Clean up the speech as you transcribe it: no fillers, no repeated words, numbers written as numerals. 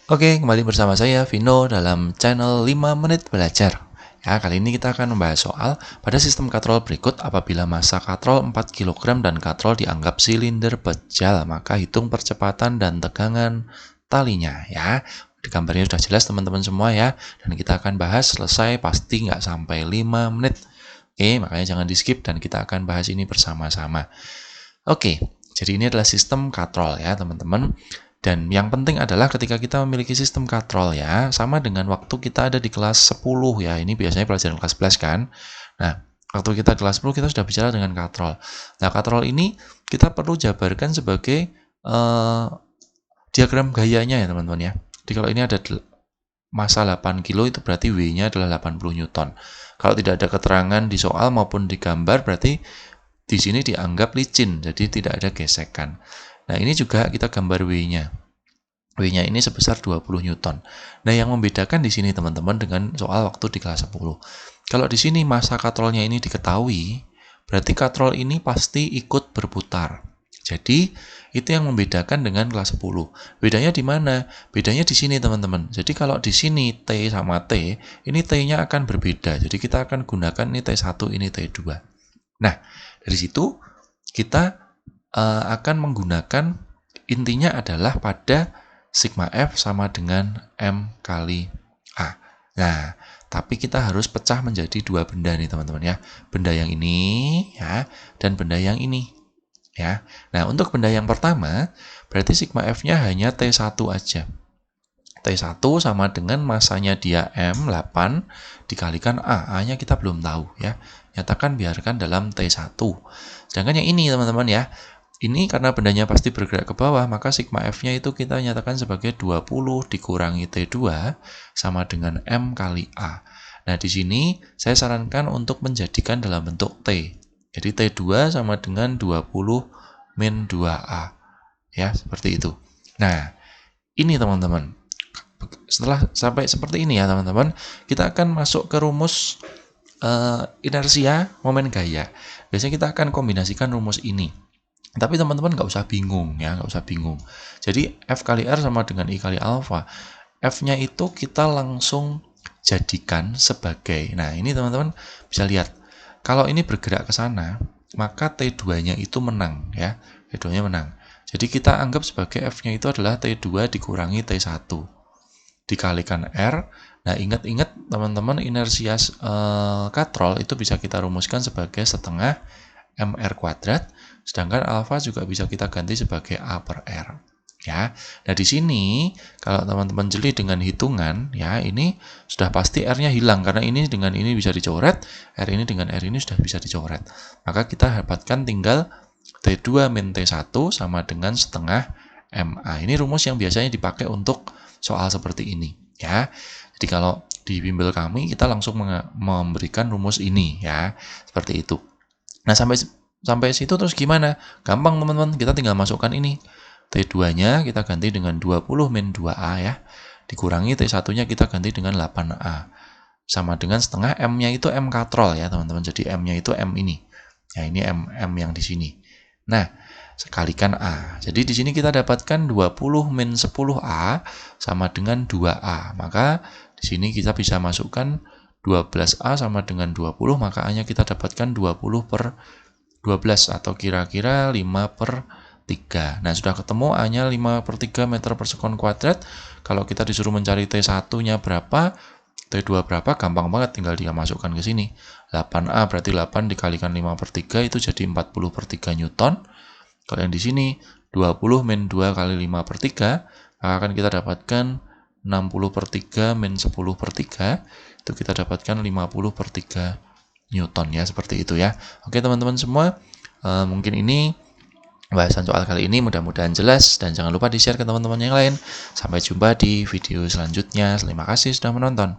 Oke, kembali bersama saya Vino dalam channel 5 menit belajar. Ya, kali ini kita akan membahas soal pada sistem katrol berikut apabila massa katrol 4 kg dan katrol dianggap silinder pejal, maka hitung percepatan dan tegangan talinya ya. Di gambarnya sudah jelas teman-teman semua ya, dan kita akan bahas selesai pasti nggak sampai 5 menit. Oke, makanya jangan di skip dan kita akan bahas ini bersama-sama. Oke, jadi ini adalah sistem katrol ya teman-teman. Dan yang penting adalah ketika kita memiliki sistem katrol ya, sama dengan waktu kita ada di kelas 10 ya, ini biasanya pelajaran kelas 11 kan. Nah, waktu kita kelas 10 kita sudah bicara dengan katrol. Nah, katrol ini kita perlu jabarkan sebagai diagram gayanya ya teman-teman ya. Jadi kalau ini ada massa 8 kilo itu berarti W-nya adalah 80 Newton. Kalau tidak ada keterangan di soal maupun di gambar berarti di sini dianggap licin, jadi tidak ada gesekan. Nah, ini juga kita gambar W-nya. W-nya ini sebesar 20 Newton. Nah, yang membedakan di sini teman-teman dengan soal waktu di kelas 10. Kalau di sini massa katrolnya ini diketahui, berarti katrol ini pasti ikut berputar. Jadi, itu yang membedakan dengan kelas 10. Bedanya di mana? Bedanya di sini teman-teman. Jadi kalau di sini T sama T, ini T-nya akan berbeda. Jadi kita akan gunakan ini T1, ini T2. Nah, dari situ kita akan menggunakan, intinya adalah pada sigma F sama dengan M kali A. Nah, tapi kita harus pecah menjadi dua benda nih teman-teman ya. Benda yang ini ya, dan benda yang ini ya. Nah, untuk benda yang pertama, berarti sigma F-nya hanya T1 aja. T1 sama dengan masanya dia M, 8, dikalikan A. A-nya kita belum tahu ya. Nyatakan biarkan dalam T1. Sedangkan yang ini teman-teman ya, ini karena bendanya pasti bergerak ke bawah, maka sigma F-nya itu kita nyatakan sebagai 20 dikurangi T2 sama dengan M kali A. Nah, di sini saya sarankan untuk menjadikan dalam bentuk T. Jadi T2 sama dengan 20 min 2A. Ya, seperti itu. Nah, ini teman-teman. Setelah sampai seperti ini ya teman-teman, kita akan masuk ke rumus inersia momen gaya. Biasanya kita akan kombinasikan rumus ini. Tapi teman-teman nggak usah bingung ya, nggak usah bingung. Jadi F kali R sama dengan I kali alfa. F-nya itu kita langsung jadikan sebagai, nah ini teman-teman bisa lihat, kalau ini bergerak ke sana, maka T2-nya itu menang ya, T2-nya menang. Jadi kita anggap sebagai F-nya itu adalah T2 dikurangi T1 dikalikan R. Nah, ingat-ingat teman-teman, inersia katrol itu bisa kita rumuskan sebagai setengah mr kuadrat, sedangkan alfa juga bisa kita ganti sebagai A per R. Ya. Nah, di sini kalau teman-teman jeli dengan hitungan, ya ini sudah pasti R-nya hilang karena ini dengan ini bisa dicoret, R ini dengan R ini sudah bisa dicoret. Maka kita dapatkan tinggal T2 min T1 sama dengan setengah MA. Ini rumus yang biasanya dipakai untuk soal seperti ini ya. Jadi kalau di bimbel kami kita langsung memberikan rumus ini ya, seperti itu. Nah, sampai situ terus gimana? Gampang teman-teman, kita tinggal masukkan ini. T2-nya kita ganti dengan 20 min 2A ya. Dikurangi T1-nya kita ganti dengan 8A. Sama dengan setengah M-nya itu M katrol ya, teman-teman. Jadi M-nya itu M ini. Ya, ini M yang di sini. Nah, sekalikan A. Jadi di sini kita dapatkan 20 min 10A sama dengan 2A. Maka di sini kita bisa masukkan 12A sama dengan 20, maka A-nya kita dapatkan 20 per 12 atau kira-kira 5 per 3. Nah, sudah ketemu A-nya 5 per 3 meter per sekon kuadrat. Kalau kita disuruh mencari T1-nya berapa, T2 berapa, gampang banget, tinggal dia masukkan ke sini. 8A berarti 8 dikalikan 5 per 3 itu jadi 40 per 3 Newton. Kalau yang di sini 20 min 2 kali 5 per 3, maka akan kita dapatkan 60 per 3 min 10 per 3, itu kita dapatkan 50 per 3 Newton ya, seperti itu ya. Oke teman-teman semua, mungkin ini bahasan soal kali ini mudah-mudahan jelas, dan jangan lupa di-share ke teman-teman yang lain. Sampai jumpa di video selanjutnya. Terima kasih sudah menonton.